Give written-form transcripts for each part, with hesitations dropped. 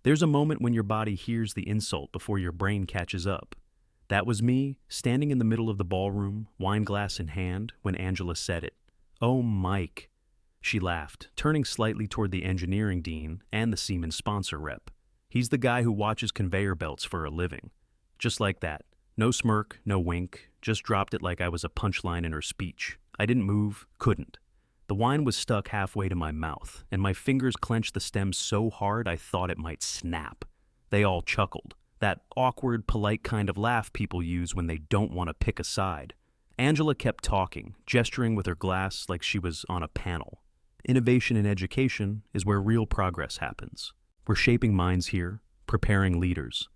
There's a moment when your body hears the insult before your brain catches up. That was me, standing in the middle of the ballroom, wine glass in hand, when Angela said it. "Oh, Mike." She laughed, turning slightly toward the engineering dean and the Siemens sponsor rep. He's the guy who watches conveyor belts for a living. Just like that. No smirk, no wink, just dropped it like I was a punchline in her speech. I didn't move, couldn't. The wine was stuck halfway to my mouth, and my fingers clenched the stem so hard I thought it might snap. They all chuckled. That awkward, polite kind of laugh people use when they don't want to pick a side. Angela kept talking, gesturing with her glass like she was on a panel. Innovation in education is where real progress happens. We're shaping minds here, preparing leaders.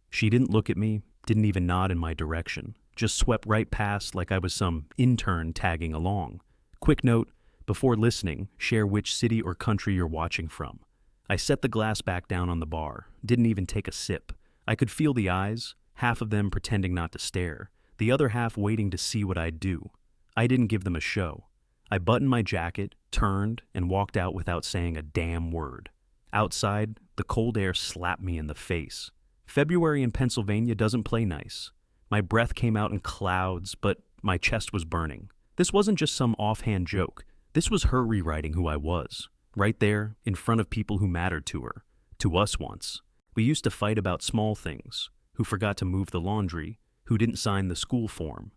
She didn't look at me, didn't even nod in my direction, just swept right past like I was some intern tagging along. Quick note, before listening, share which city or country you're watching from. I set the glass back down on the bar, didn't even take a sip. I could feel the eyes, half of them pretending not to stare, the other half waiting to see what I'd do. I didn't give them a show. I buttoned my jacket, turned, and walked out without saying a damn word. Outside, the cold air slapped me in the face. February in Pennsylvania doesn't play nice. My breath came out in clouds, but my chest was burning. This wasn't just some offhand joke. This was her rewriting who I was, right there, in front of people who mattered to her, to us once. We used to fight about small things, who forgot to move the laundry, who didn't sign the school form.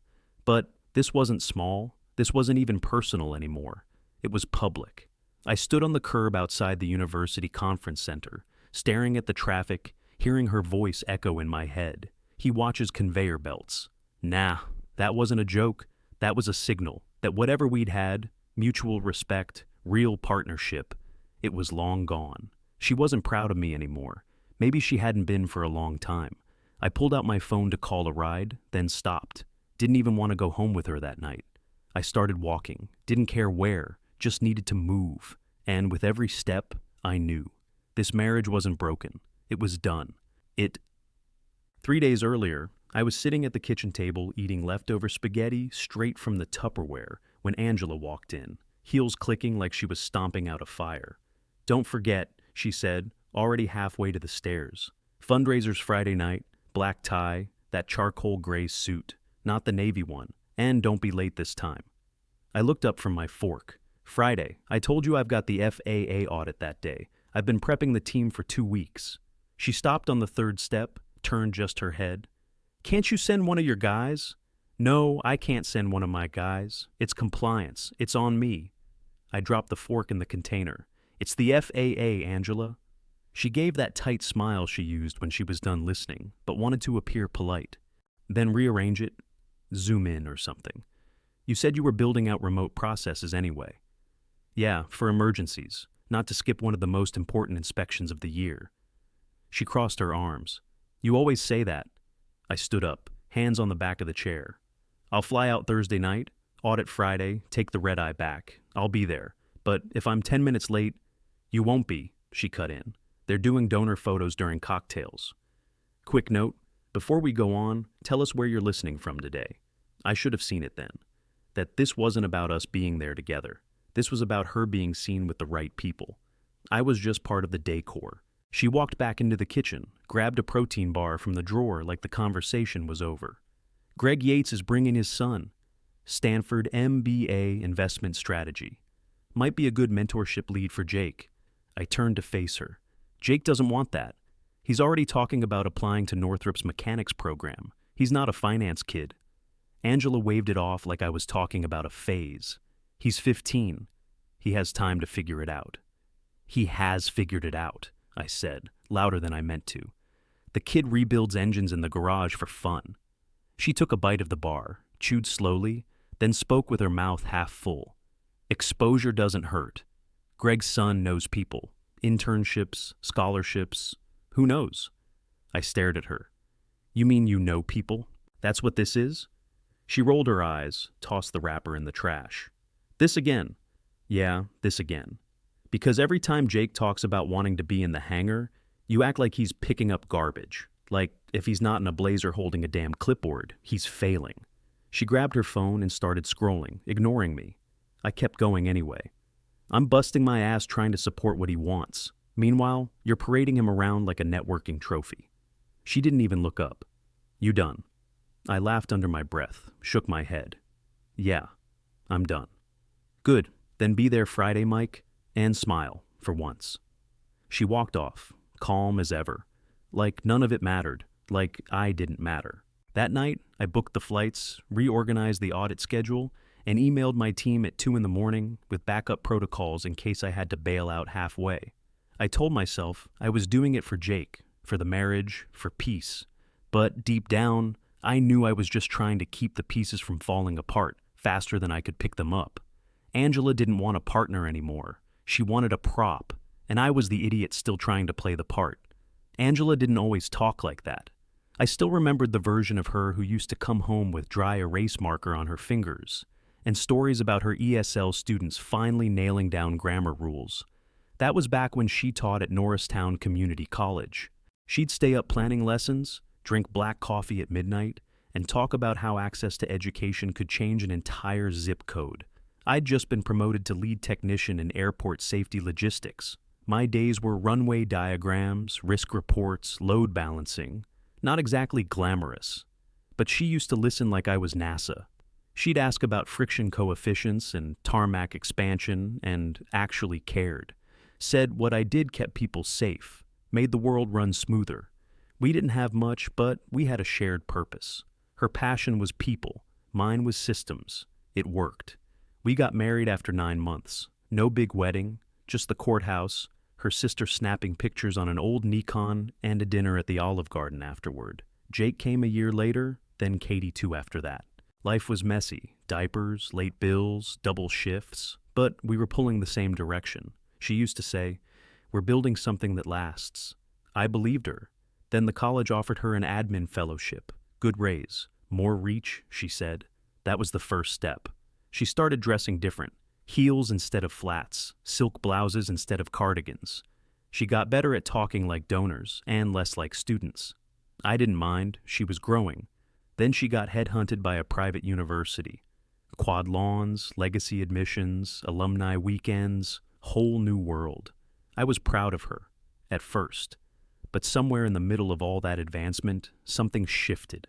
But this wasn't small, this wasn't even personal anymore. It was public. I stood on the curb outside the university conference center, staring at the traffic, hearing her voice echo in my head. He watches conveyor belts. Nah, that wasn't a joke. That was a signal that whatever we'd had, mutual respect, real partnership, it was long gone. She wasn't proud of me anymore. Maybe she hadn't been for a long time. I pulled out my phone to call a ride, then stopped. Didn't even want to go home with her that night. I started walking, didn't care where, just needed to move. And with every step, I knew. This marriage wasn't broken. It was done. 3 days earlier, I was sitting at the kitchen table eating leftover spaghetti straight from the Tupperware when Angela walked in, heels clicking like she was stomping out a fire. "Don't forget," she said, already halfway to the stairs. "Fundraiser's Friday night, black tie, that charcoal gray suit, not the navy one, and don't be late this time." I looked up from my fork. "Friday. I told you I've got the FAA audit that day. I've been prepping the team for 2 weeks." She stopped on the third step, turned just her head. "Can't you send one of your guys?" "No, I can't send one of my guys. It's compliance. It's on me." I dropped the fork in the container. "It's the FAA, Angela." She gave that tight smile she used when she was done listening, but wanted to appear polite. "Then rearrange it. Zoom in or something. You said you were building out remote processes anyway." "Yeah, for emergencies, not to skip one of the most important inspections of the year." She crossed her arms. "You always say that." I stood up, hands on the back of the chair. "I'll fly out Thursday night, audit Friday, take the red-eye back. I'll be there. But if I'm 10 minutes late..." "You won't be," she cut in. "They're doing donor photos during cocktails." Quick note, before we go on, tell us where you're listening from today. I should have seen it then. That this wasn't about us being there together. This was about her being seen with the right people. I was just part of the decor. She walked back into the kitchen, grabbed a protein bar from the drawer like the conversation was over. "Greg Yates is bringing his son. Stanford MBA investment strategy. Might be a good mentorship lead for Jake." I turned to face her. "Jake doesn't want that. He's already talking about applying to Northrop's mechanics program. He's not a finance kid." Angela waved it off like I was talking about a phase. "He's 15. He has time to figure it out." "He has figured it out," I said, louder than I meant to. "The kid rebuilds engines in the garage for fun." She took a bite of the bar, chewed slowly, then spoke with her mouth half full. "Exposure doesn't hurt. Greg's son knows people. Internships, scholarships, who knows?" I stared at her. "You mean you know people? That's what this is?" She rolled her eyes, tossed the wrapper in the trash. "This again." "Yeah, this again. Because every time Jake talks about wanting to be in the hangar, you act like he's picking up garbage. Like, if he's not in a blazer holding a damn clipboard, he's failing." She grabbed her phone and started scrolling, ignoring me. I kept going anyway. "I'm busting my ass trying to support what he wants. Meanwhile, you're parading him around like a networking trophy. She didn't even look up. You done? I laughed under my breath, shook my head. Yeah, I'm done. Good, then be there Friday, Mike, and smile, for once. She walked off, calm as ever, like none of it mattered, like I didn't matter. That night, I booked the flights, reorganized the audit schedule, and emailed my team at 2 in the morning with backup protocols in case I had to bail out halfway. I told myself I was doing it for Jake, for the marriage, for peace. But deep down, I knew I was just trying to keep the pieces from falling apart faster than I could pick them up. Angela didn't want a partner anymore. She wanted a prop, and I was the idiot still trying to play the part. Angela didn't always talk like that. I still remembered the version of her who used to come home with dry erase marker on her fingers, and stories about her ESL students finally nailing down grammar rules. That was back when she taught at Norristown Community College. She'd stay up planning lessons, drink black coffee at midnight, and talk about how access to education could change an entire zip code. I'd just been promoted to lead technician in airport safety logistics. My days were runway diagrams, risk reports, load balancing. Not exactly glamorous. But she used to listen like I was NASA. She'd ask about friction coefficients and tarmac expansion and actually cared. Said what I did kept people safe, made the world run smoother. We didn't have much, but we had a shared purpose. Her passion was people. Mine was systems. It worked. We got married after 9 months. No big wedding, just the courthouse, her sister snapping pictures on an old Nikon, and a dinner at the Olive Garden afterward. Jake came a year later, then Katie too after that. Life was messy. Diapers, late bills, double shifts. But we were pulling the same direction. She used to say, "We're building something that lasts." I believed her. Then the college offered her an admin fellowship. Good raise. More reach, she said. That was the first step. She started dressing different. Heels instead of flats, silk blouses instead of cardigans. She got better at talking like donors and less like students. I didn't mind, she was growing. Then she got headhunted by a private university. Quad lawns, legacy admissions, alumni weekends, whole new world. I was proud of her, at first. But somewhere in the middle of all that advancement, something shifted.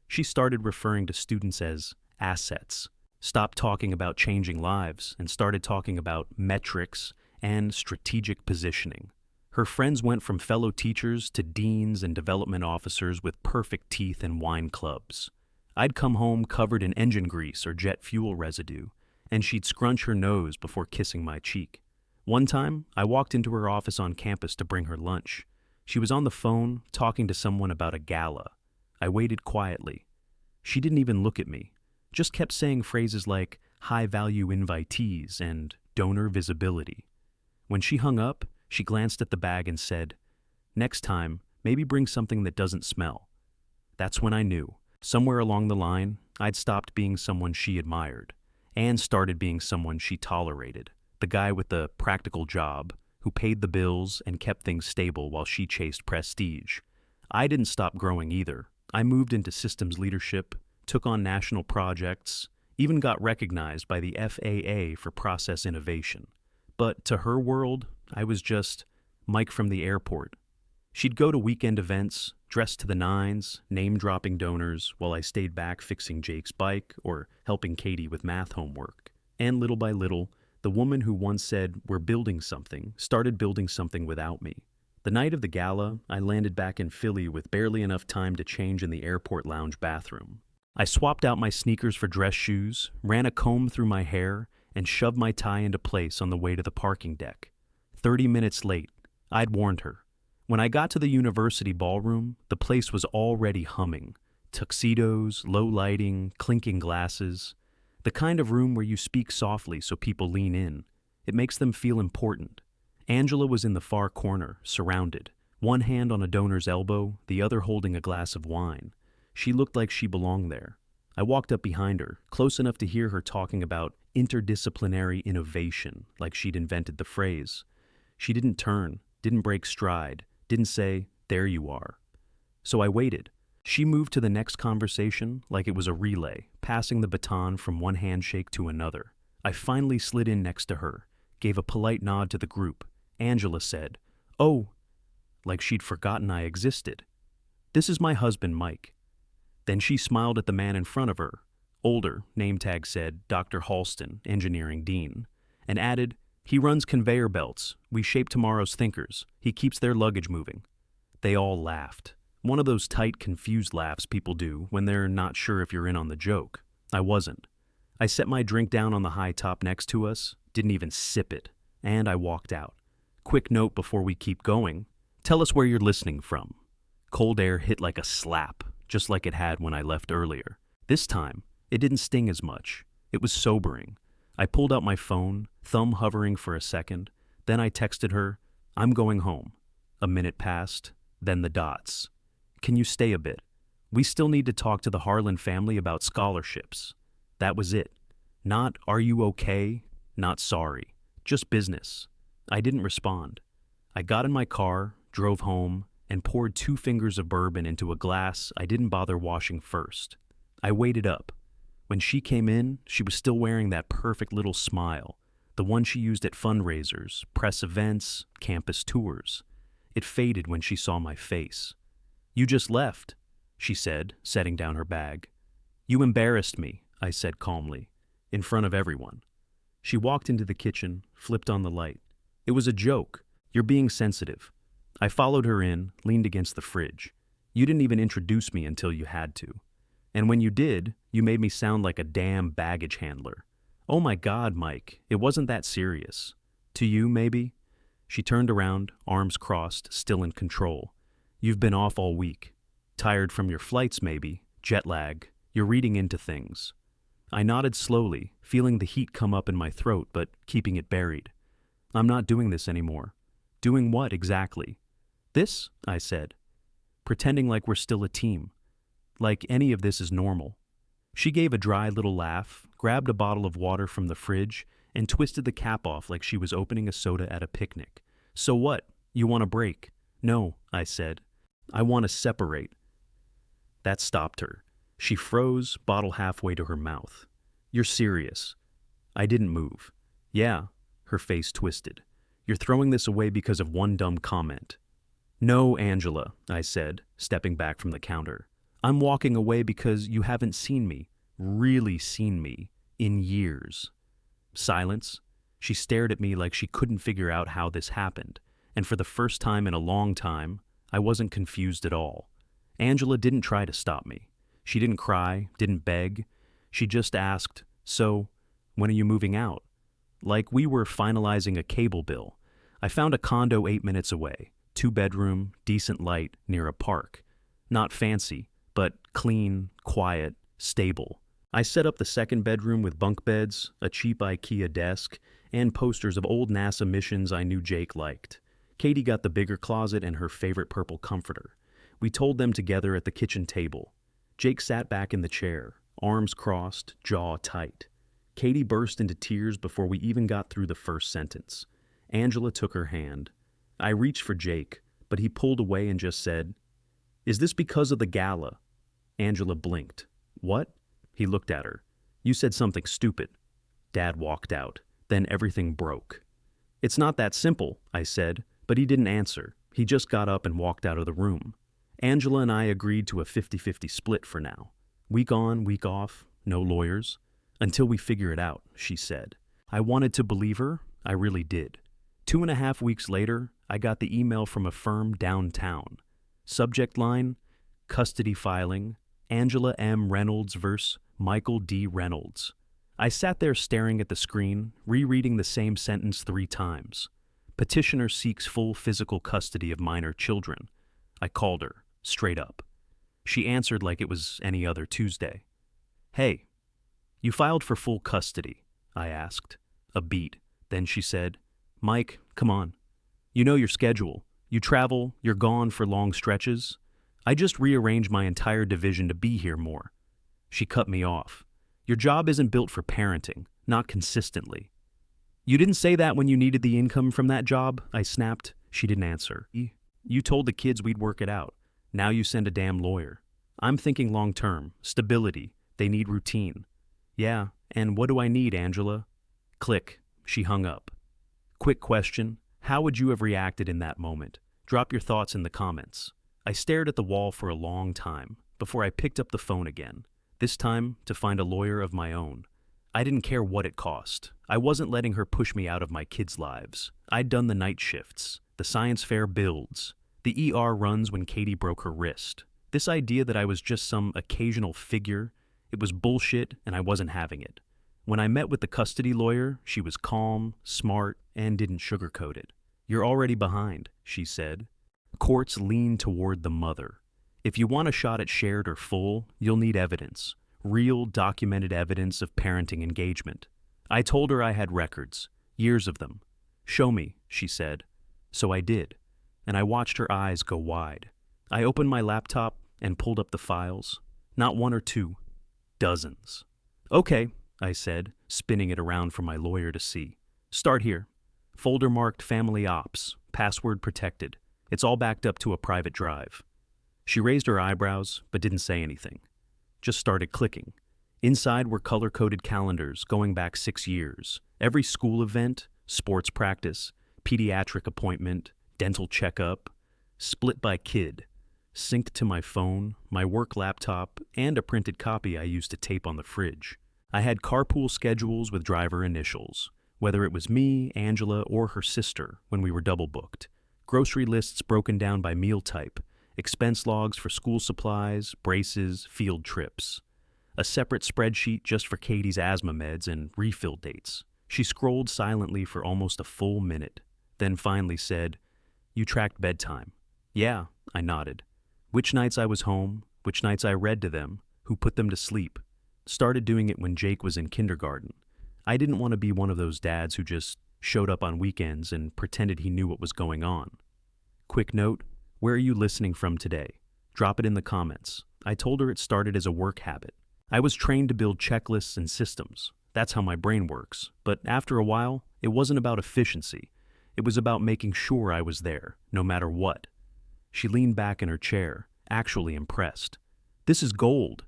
She started referring to students as assets. Stopped talking about changing lives and started talking about metrics and strategic positioning. Her friends went from fellow teachers to deans and development officers with perfect teeth and wine clubs. I'd come home covered in engine grease or jet fuel residue, and she'd scrunch her nose before kissing my cheek. One time, I walked into her office on campus to bring her lunch. She was on the phone, talking to someone about a gala. I waited quietly. She didn't even look at me. Just kept saying phrases like high-value invitees and donor visibility. When she hung up, she glanced at the bag and said, "Next time, maybe bring something that doesn't smell." That's when I knew. Somewhere along the line, I'd stopped being someone she admired and started being someone she tolerated. The guy with the practical job who paid the bills and kept things stable while she chased prestige. I didn't stop growing either. I moved into systems leadership, took on national projects, even got recognized by the FAA for process innovation. But to her world, I was just Mike from the airport. She'd go to weekend events, dressed to the nines, name-dropping donors, while I stayed back fixing Jake's bike or helping Katie with math homework. And little by little, the woman who once said, "We're building something," started building something without me. The night of the gala, I landed back in Philly with barely enough time to change in the airport lounge bathroom. I swapped out my sneakers for dress shoes, ran a comb through my hair, and shoved my tie into place on the way to the parking deck. 30 minutes late. I'd warned her. When I got to the university ballroom, the place was already humming. Tuxedos, low lighting, clinking glasses. The kind of room where you speak softly so people lean in. It makes them feel important. Angela was in the far corner, surrounded. One hand on a donor's elbow, the other holding a glass of wine. She looked like she belonged there. I walked up behind her, close enough to hear her talking about interdisciplinary innovation, like she'd invented the phrase. She didn't turn, didn't break stride, didn't say, "There you are." So I waited. She moved to the next conversation like it was a relay, passing the baton from one handshake to another. I finally slid in next to her, gave a polite nod to the group. Angela said, Oh, like she'd forgotten I existed. This is my husband, Mike. Then she smiled at the man in front of her. Older, name tag said, Dr. Halston, engineering dean, and added, he runs conveyor belts. We shape tomorrow's thinkers. He keeps their luggage moving. They all laughed. One of those tight, confused laughs people do when they're not sure if you're in on the joke. I wasn't. I set my drink down on the high top next to us, didn't even sip it, and I walked out. Quick note before we keep going. Tell us where you're listening from. Cold air hit like a slap, just like it had when I left earlier. This time, it didn't sting as much. It was sobering. I pulled out my phone, thumb hovering for a second. Then I texted her, I'm going home. A minute passed, then the dots. Can you stay a bit? We still need to talk to the Harlan family about scholarships. That was it. Not, are you okay? Not sorry. Just business. I didn't respond. I got in my car, drove home, and poured 2 fingers of bourbon into a glass I didn't bother washing first. I waited up. When she came in, she was still wearing that perfect little smile, the one she used at fundraisers, press events, campus tours. It faded when she saw my face. You just left, she said, setting down her bag. You embarrassed me, I said calmly, in front of everyone. She walked into the kitchen, flipped on the light. It was a joke. You're being sensitive. I followed her in, leaned against the fridge. You didn't even introduce me until you had to. And when you did, you made me sound like a damn baggage handler. Oh my God, Mike, it wasn't that serious. To you, maybe? She turned around, arms crossed, still in control. You've been off all week. Tired from your flights, maybe. Jet lag. You're reading into things. I nodded slowly, feeling the heat come up in my throat, but keeping it buried. I'm not doing this anymore. Doing what exactly? This, I said, pretending like we're still a team. Like any of this is normal. She gave a dry little laugh, grabbed a bottle of water from the fridge, and twisted the cap off like she was opening a soda at a picnic. So what? You want a break? No, I said. I want to separate. That stopped her. She froze, bottle halfway to her mouth. You're serious. I didn't move. Yeah, her face twisted. You're throwing this away because of one dumb comment. No, Angela, I said, stepping back from the counter. I'm walking away because you haven't seen me, really seen me, in years. Silence. She stared at me like she couldn't figure out how this happened, and for the first time in a long time, I wasn't confused at all. Angela didn't try to stop me. She didn't cry, didn't beg. She just asked, so, when are you moving out? Like we were finalizing a cable bill. I found a condo 8 minutes away, 2-bedroom, decent light, near a park. Not fancy, but clean, quiet, stable. I set up the 2nd bedroom with bunk beds, a cheap IKEA desk, and posters of old NASA missions I knew Jake liked. Katie got the bigger closet and her favorite purple comforter. We told them together at the kitchen table. Jake sat back in the chair, arms crossed, jaw tight. Katie burst into tears before we even got through the first sentence. Angela took her hand. I reached for Jake, but he pulled away and just said, Is this because of the gala? Angela blinked. What? He looked at her. You said something stupid. Dad walked out. Then everything broke. It's not that simple, I said, but he didn't answer. He just got up and walked out of the room. Angela and I agreed to a 50-50 split for now. Week on, week off, no lawyers. Until we figure it out, she said. I wanted to believe her. I really did. 2.5 weeks later, I got the email from a firm downtown. Subject line, custody filing, Angela M. Reynolds vs. Michael D. Reynolds. I sat there staring at the screen, rereading the same sentence 3 times. Petitioner seeks full physical custody of minor children. I called her, straight up. She answered like it was any other Tuesday. Hey, you filed for full custody, I asked. A beat. Then she said, Mike, come on. You know your schedule. You travel, you're gone for long stretches. I just rearranged my entire division to be here more. She cut me off. Your job isn't built for parenting, not consistently. You didn't say that when you needed the income from that job, I snapped. She didn't answer. You told the kids we'd work it out. Now you send a damn lawyer. I'm thinking long term, stability. They need routine. Yeah, and what do I need, Angela? Click. She hung up. Quick question. How would you have reacted in that moment? Drop your thoughts in the comments. I stared at the wall for a long time before I picked up the phone again, this time to find a lawyer of my own. I didn't care what it cost. I wasn't letting her push me out of my kids' lives. I'd done the night shifts, the science fair builds, the ER runs when Katie broke her wrist. This idea that I was just some occasional figure, it was bullshit and I wasn't having it. When I met with the custody lawyer, she was calm, smart, and didn't sugarcoat it. "You're already behind," she said. Courts lean toward the mother. If you want a shot at shared or full, you'll need evidence. Real, documented evidence of parenting engagement. I told her I had records, years of them. "Show me," she said. So I did, and I watched her eyes go wide. I opened my laptop and pulled up the files. Not one or two, dozens. "Okay," I said, spinning it around for my lawyer to see. "Start here. Folder marked Family Ops, password protected. It's all backed up to a private drive." She raised her eyebrows, but didn't say anything. Just started clicking. Inside were color-coded calendars going back 6 years. Every school event, sports practice, pediatric appointment, dental checkup, split by kid, synced to my phone, my work laptop, and a printed copy I used to tape on the fridge. I had carpool schedules with driver initials, whether it was me, Angela, or her sister when we were double booked. Grocery lists broken down by meal type, expense logs for school supplies, braces, field trips. A separate spreadsheet just for Katie's asthma meds and refill dates. She scrolled silently for almost a full minute, then finally said, "You tracked bedtime." "Yeah," I nodded. Which nights I was home, which nights I read to them, who put them to sleep. Started doing it when Jake was in kindergarten. I didn't want to be one of those dads who just showed up on weekends and pretended he knew what was going on. Quick note, where are you listening from today? Drop it in the comments. I told her it started as a work habit. I was trained to build checklists and systems. That's how my brain works. But after a while, it wasn't about efficiency. It was about making sure I was there, no matter what. She leaned back in her chair, actually impressed. "This is gold.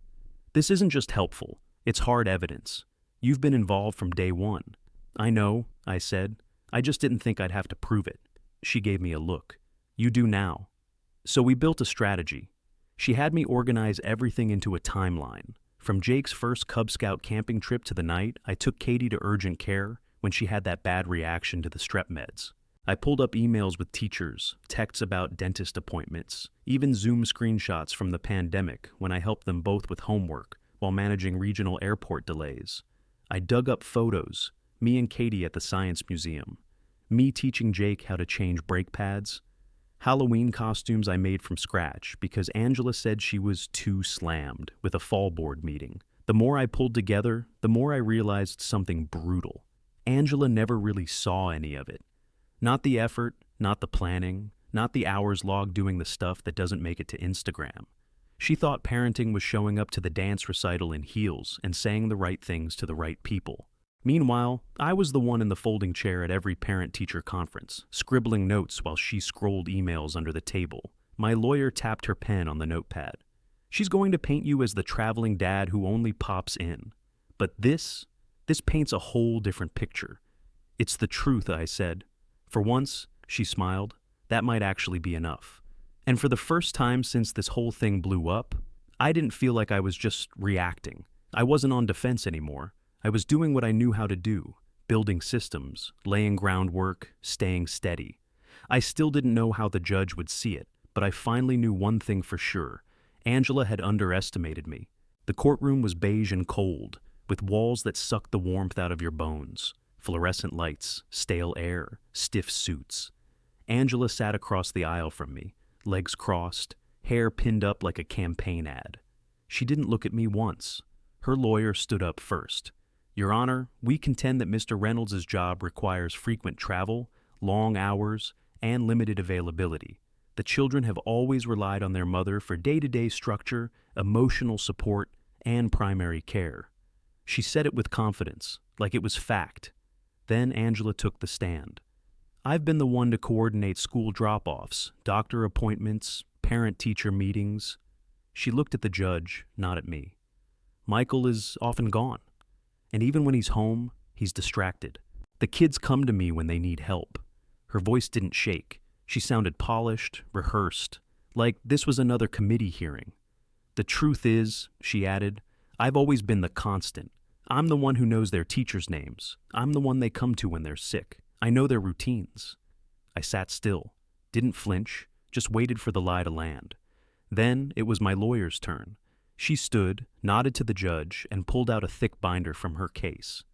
This isn't just helpful. It's hard evidence. You've been involved from day one." "I know," I said. "I just didn't think I'd have to prove it." She gave me a look. "You do now." So we built a strategy. She had me organize everything into a timeline. From Jake's first Cub Scout camping trip to the night I took Katie to urgent care when she had that bad reaction to the strep meds. I pulled up emails with teachers, texts about dentist appointments, even Zoom screenshots from the pandemic when I helped them both with homework while managing regional airport delays. I dug up photos, me and Katie at the Science Museum, me teaching Jake how to change brake pads, Halloween costumes I made from scratch because Angela said she was too slammed with a fall board meeting. The more I pulled together, the more I realized something brutal. Angela never really saw any of it. Not the effort, not the planning, not the hours logged doing the stuff that doesn't make it to Instagram. She thought parenting was showing up to the dance recital in heels and saying the right things to the right people. Meanwhile, I was the one in the folding chair at every parent-teacher conference, scribbling notes while she scrolled emails under the table. My lawyer tapped her pen on the notepad. "She's going to paint you as the traveling dad who only pops in. But this paints a whole different picture." "It's the truth," I said. For once, she smiled. That might actually be enough. And for the first time since this whole thing blew up, I didn't feel like I was just reacting. I wasn't on defense anymore. I was doing what I knew how to do, building systems, laying groundwork, staying steady. I still didn't know how the judge would see it, but I finally knew one thing for sure. Angela had underestimated me. The courtroom was beige and cold, with walls that sucked the warmth out of your bones, fluorescent lights, stale air, stiff suits. Angela sat across the aisle from me, legs crossed, hair pinned up like a campaign ad. She didn't look at me once. Her lawyer stood up first. "Your Honor, we contend that Mr. Reynolds' job requires frequent travel, long hours, and limited availability. The children have always relied on their mother for day-to-day structure, emotional support, and primary care." She said it with confidence, like it was fact. Then Angela took the stand. "I've been the one to coordinate school drop-offs, doctor appointments, parent-teacher meetings." She looked at the judge, not at me. "Michael is often gone. And even when he's home, he's distracted. The kids come to me when they need help. Her voice didn't shake. She sounded polished, rehearsed, like this was another committee hearing. "The truth is," she added, "I've always been the constant. I'm the one who knows their teachers' names. I'm the one they come to when they're sick. I know their routines." I sat still, didn't flinch, just waited for the lie to land. Then it was my lawyer's turn. She stood, nodded to the judge, and pulled out a thick binder from her case.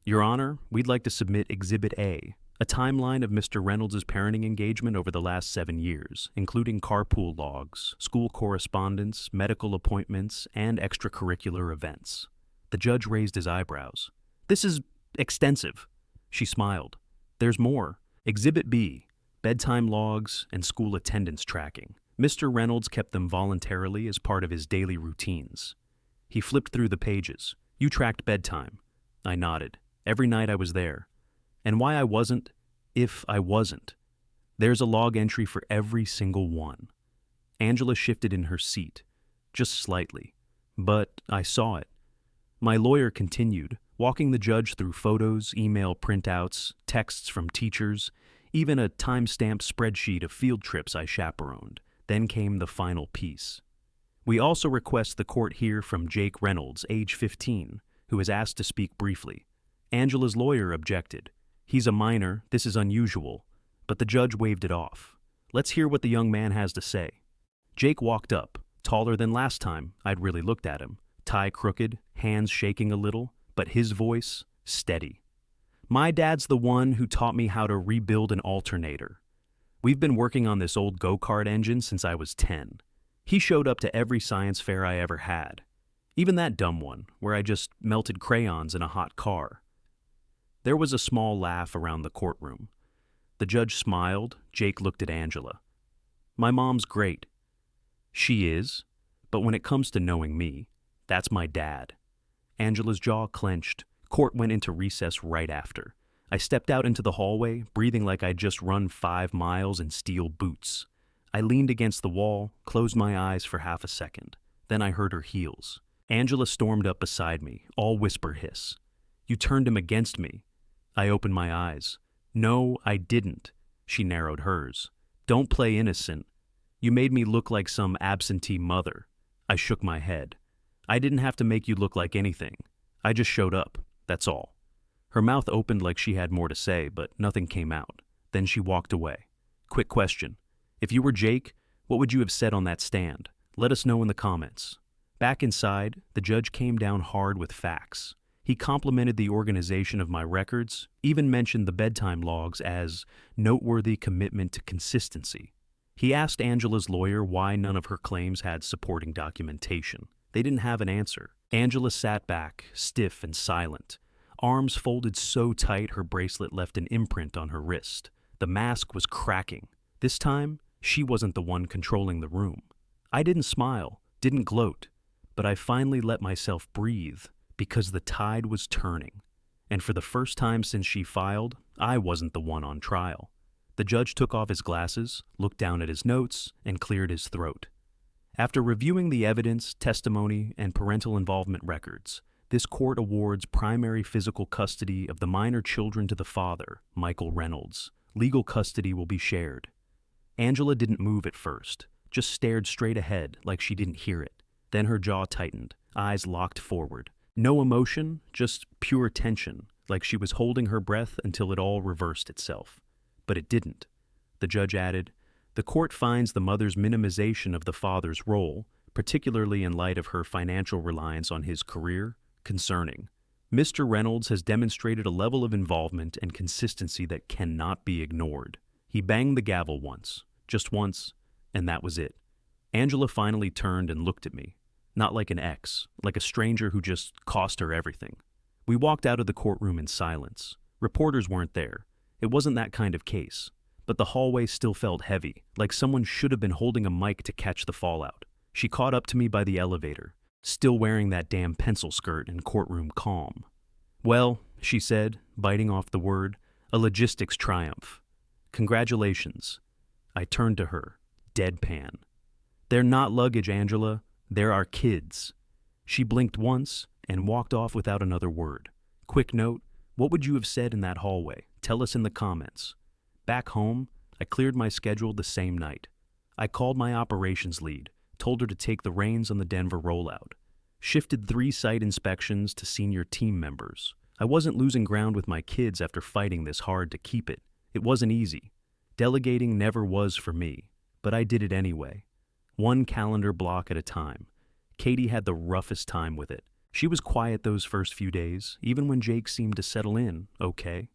"Your Honor, we'd like to submit Exhibit A, a timeline of Mr. Reynolds' parenting engagement over the last 7 years, including carpool logs, school correspondence, medical appointments, and extracurricular events." The judge raised his eyebrows. "This is extensive." She smiled. "There's more. Exhibit B, bedtime logs and school attendance tracking. Mr. Reynolds kept them voluntarily as part of his daily routines." He flipped through the pages. "You tracked bedtime." I nodded. "Every night I was there." "And why I wasn't? If I wasn't. There's a log entry for every single one." Angela shifted in her seat, just slightly. But I saw it. My lawyer continued, walking the judge through photos, email printouts, texts from teachers, even a time-stamped spreadsheet of field trips I chaperoned. Then came the final piece. "We also request the court hear from Jake Reynolds, age 15, who has asked to speak briefly." Angela's lawyer objected. "He's a minor, this is unusual," but the judge waved it off. "Let's hear what the young man has to say." Jake walked up, taller than last time I'd really looked at him, tie crooked, hands shaking a little, but his voice steady. "My dad's the one who taught me how to rebuild an alternator. We've been working on this old go-kart engine since I was 10. He showed up to every science fair I ever had. Even that dumb one, where I just melted crayons in a hot car." There was a small laugh around the courtroom. The judge smiled. Jake looked at Angela. "My mom's great." "She is, but when it comes to knowing me, that's my dad." Angela's jaw clenched. Court went into recess right after. I stepped out into the hallway, breathing like I'd just run 5 miles in steel boots. I leaned against the wall, closed my eyes for half a second. Then I heard her heels. Angela stormed up beside me, all whisper hiss. "You turned him against me." I opened my eyes. "No, I didn't." She narrowed hers. "Don't play innocent. You made me look like some absentee mother." I shook my head. "I didn't have to make you look like anything. I just showed up, that's all." Her mouth opened like she had more to say, but nothing came out. Then she walked away. "Quick question. If you were Jake, what would you have said on that stand? Let us know in the comments." Back inside, the judge came down hard with facts. He complimented the organization of my records, even mentioned the bedtime logs as noteworthy commitment to consistency. He asked Angela's lawyer why none of her claims had supporting documentation. They didn't have an answer. Angela sat back, stiff and silent. Arms folded so tight her bracelet left an imprint on her wrist. The mask was cracking. This time, she wasn't the one controlling the room. I didn't smile, didn't gloat, but I finally let myself breathe because the tide was turning. And for the first time since she filed, I wasn't the one on trial. The judge took off his glasses, looked down at his notes, and cleared his throat. After reviewing the evidence, testimony, and parental involvement records, this court awards primary physical custody of the minor children to the father, Michael Reynolds. Legal custody will be shared. Angela didn't move at first, just stared straight ahead like she didn't hear it. Then her jaw tightened, eyes locked forward. No emotion, just pure tension, like she was holding her breath until it all reversed itself. But it didn't. The judge added, "The court finds the mother's minimization of the father's role, particularly in light of her financial reliance on his career, concerning. Mr. Reynolds has demonstrated a level of involvement and consistency that cannot be ignored." He banged the gavel once, just once, and that was it. Angela finally turned and looked at me, not like an ex, like a stranger who just cost her everything. We walked out of the courtroom in silence. Reporters weren't there. It wasn't that kind of case, but the hallway still felt heavy, like someone should have been holding a mic to catch the fallout. She caught up to me by the elevator, still wearing that damn pencil skirt and courtroom calm. "Well," she said, biting off the word, "a logistics triumph. Congratulations." I turned to her, deadpan. "They're not luggage, Angela. They're our kids." She blinked once and walked off without another word. Quick note, what would you have said in that hallway? Tell us in the comments. Back home, I cleared my schedule the same night. I called my operations lead, told her to take the reins on the Denver rollout. Shifted 3 site inspections to senior team members. I wasn't losing ground with my kids after fighting this hard to keep it. It wasn't easy. Delegating never was for me, but I did it anyway. 1 calendar block at a time. Katie had the roughest time with it. She was quiet those first few days, even when Jake seemed to settle in, okay.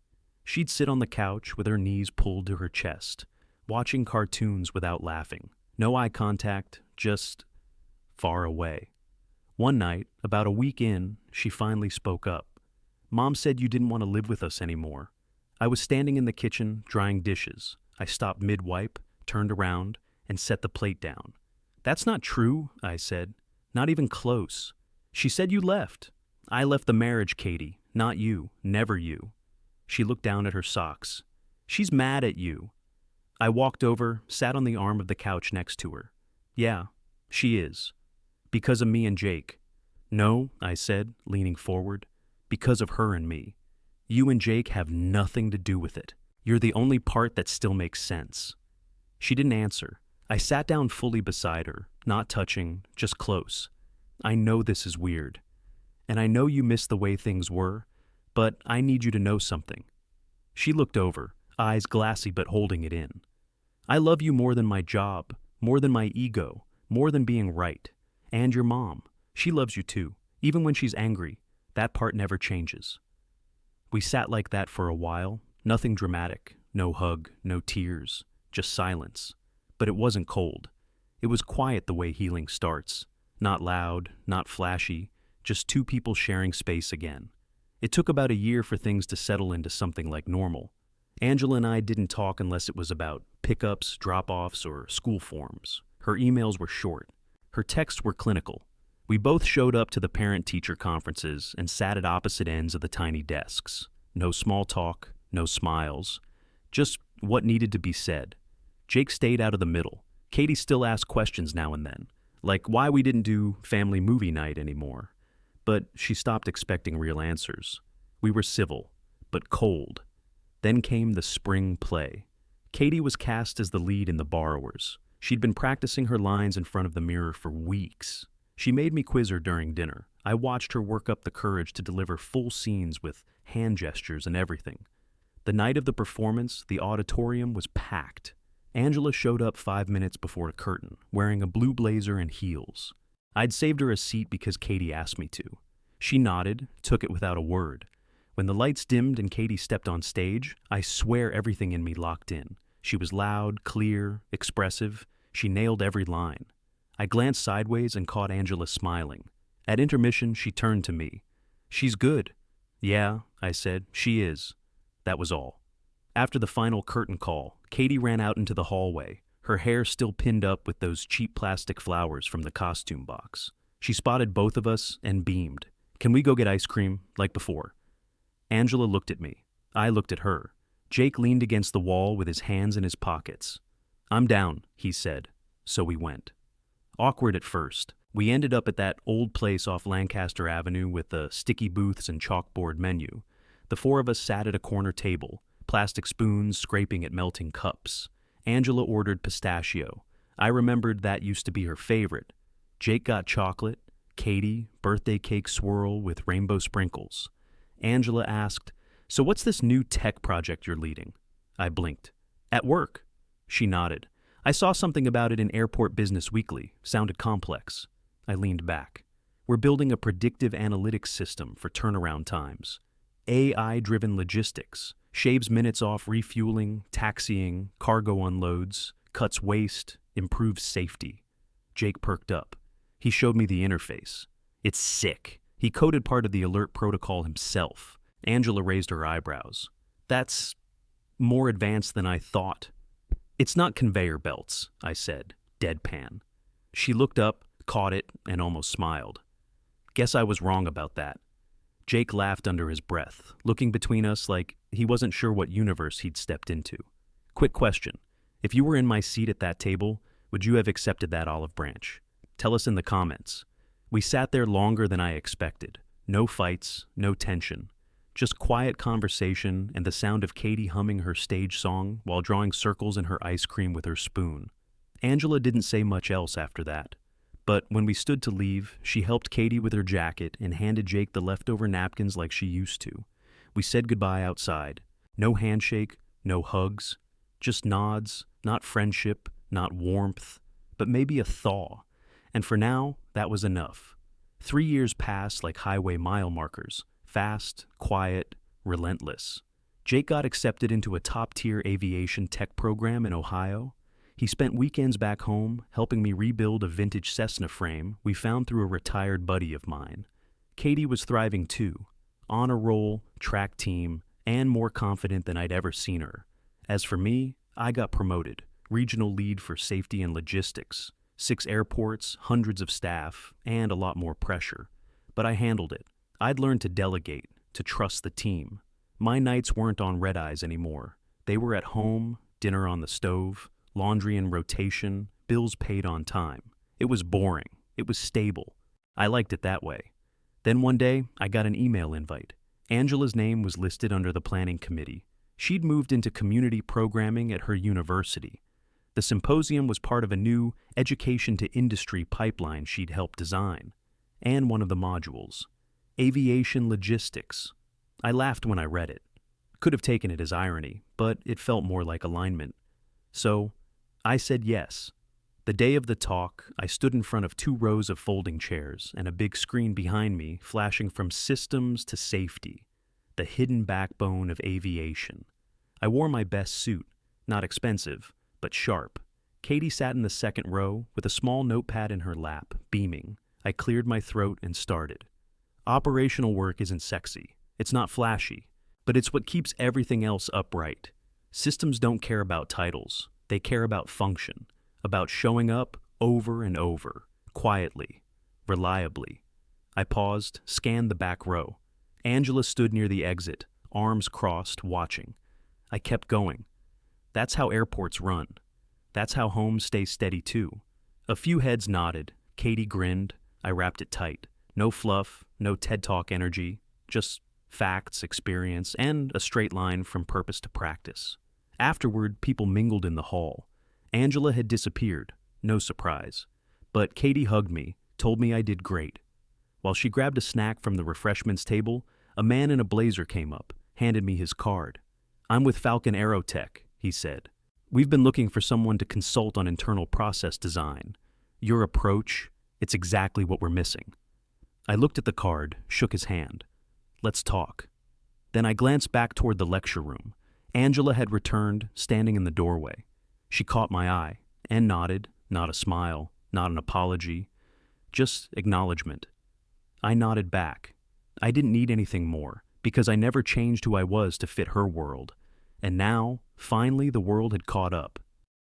She'd sit on the couch with her knees pulled to her chest, watching cartoons without laughing. No eye contact, just far away. One night, about a week in, she finally spoke up. "Mom said you didn't want to live with us anymore." I was standing in the kitchen, drying dishes. I stopped mid-wipe, turned around, and set the plate down. "That's not true," I said. "Not even close." "She said you left." "I left the marriage, Katie, not you, never you." She looked down at her socks. "She's mad at you." I walked over, sat on the arm of the couch next to her. "Yeah, she is. Because of me and Jake." "No," I said, leaning forward. "Because of her and me. You and Jake have nothing to do with it. You're the only part that still makes sense." She didn't answer. I sat down fully beside her, not touching, just close. "I know this is weird. And I know you miss the way things were, but I need you to know something." She looked over, eyes glassy but holding it in. "I love you more than my job, more than my ego, more than being right. And your mom. She loves you too, even when she's angry. That part never changes." We sat like that for a while, nothing dramatic, no hug, no tears, just silence. But it wasn't cold. It was quiet the way healing starts. Not loud, not flashy, just 2 people sharing space again. It took about a year for things to settle into something like normal. Angela and I didn't talk unless it was about pickups, drop-offs, or school forms. Her emails were short. Her texts were clinical. We both showed up to the parent-teacher conferences and sat at opposite ends of the tiny desks. No small talk, no smiles. Just what needed to be said. Jake stayed out of the middle. Katie still asked questions now and then, like why we didn't do family movie night anymore. But she stopped expecting real answers. We were civil, but cold. Then came the spring play. Katie was cast as the lead in The Borrowers. She'd been practicing her lines in front of the mirror for weeks. She made me quiz her during dinner. I watched her work up the courage to deliver full scenes with hand gestures and everything. The night of the performance, the auditorium was packed. Angela showed up 5 minutes before the curtain, wearing a blue blazer and heels. I'd saved her a seat because Katie asked me to. She nodded, took it without a word. When the lights dimmed and Katie stepped on stage, I swear everything in me locked in. She was loud, clear, expressive. She nailed every line. I glanced sideways and caught Angela smiling. At intermission, she turned to me. "She's good." "Yeah," I said, "she is." That was all. After the final curtain call, Katie ran out into the hallway, her hair still pinned up with those cheap plastic flowers from the costume box. She spotted both of us and beamed. "Can we go get ice cream, like before?" Angela looked at me. I looked at her. Jake leaned against the wall with his hands in his pockets. "I'm down," he said. So we went. Awkward at first. We ended up at that old place off Lancaster Avenue with the sticky booths and chalkboard menu. The 4 of us sat at a corner table, plastic spoons scraping at melting cups. Angela ordered pistachio. I remembered that used to be her favorite. Jake got chocolate. Katie, birthday cake swirl with rainbow sprinkles. Angela asked, "So what's this new tech project you're leading?" I blinked. "At work." She nodded. "I saw something about it in Airport Business Weekly. Sounded complex." I leaned back. "We're building a predictive analytics system for turnaround times. AI-driven logistics. Shaves minutes off refueling, taxiing, cargo unloads, cuts waste, improves safety." Jake perked up. He showed me the interface. "It's sick." He coded part of the alert protocol himself. Angela raised her eyebrows. "That's more advanced than I thought." "It's not conveyor belts," I said, deadpan. She looked up, caught it, and almost smiled. "Guess I was wrong about that." Jake laughed under his breath, looking between us like he wasn't sure what universe he'd stepped into. "Quick question. If you were in my seat at that table, would you have accepted that olive branch? Tell us in the comments." We sat there longer than I expected. No fights, no tension. Just quiet conversation and the sound of Katie humming her stage song while drawing circles in her ice cream with her spoon. Angela didn't say much else after that. But when we stood to leave, she helped Katie with her jacket and handed Jake the leftover napkins like she used to. We said goodbye outside. No handshake, no hugs, just nods, not friendship, not warmth, but maybe a thaw. And for now, that was enough. 3 years passed like highway mile markers, fast, quiet, relentless. Jake got accepted into a top-tier aviation tech program in Ohio. He spent weekends back home helping me rebuild a vintage Cessna frame we found through a retired buddy of mine. Katie was thriving too, on a roll, track team, and more confident than I'd ever seen her. As for me, I got promoted, regional lead for safety and logistics, 6 airports, hundreds of staff, and a lot more pressure. But I handled it. I'd learned to delegate, to trust the team. My nights weren't on red eyes anymore. They were at home, dinner on the stove, laundry in rotation, bills paid on time. It was boring. It was stable. I liked it that way. Then one day, I got an email invite. Angela's name was listed under the planning committee. She'd moved into community programming at her university. The symposium was part of a new education to industry pipeline she'd helped design. And one of the modules, aviation logistics. I laughed when I read it. Could have taken it as irony, but it felt more like alignment. So, I said yes. The day of the talk, I stood in front of 2 rows of folding chairs and a big screen behind me flashing from systems to safety, the hidden backbone of aviation. I wore my best suit, not expensive, but sharp. Katie sat in the second row with a small notepad in her lap, beaming. I cleared my throat and started. Operational work isn't sexy. It's not flashy, but it's what keeps everything else upright. Systems don't care about titles. They care about function, about showing up over and over, quietly, reliably. I paused, scanned the back row. Angela stood near the exit, arms crossed, watching. I kept going. That's how airports run. That's how homes stay steady too. A few heads nodded. Katie grinned. I wrapped it tight. No fluff, no TED Talk energy, just facts, experience, and a straight line from purpose to practice. Afterward, people mingled in the hall. Angela had disappeared, no surprise. But Katie hugged me, told me I did great. While she grabbed a snack from the refreshments table, a man in a blazer came up, handed me his card. "I'm with Falcon Aerotech," he said. "We've been looking for someone to consult on internal process design. Your approach, it's exactly what we're missing." I looked at the card, shook his hand. "Let's talk." Then I glanced back toward the lecture room. Angela had returned, standing in the doorway. She caught my eye and nodded, not a smile, not an apology, just acknowledgement. I nodded back. I didn't need anything more, because I never changed who I was to fit her world. And now, finally, the world had caught up.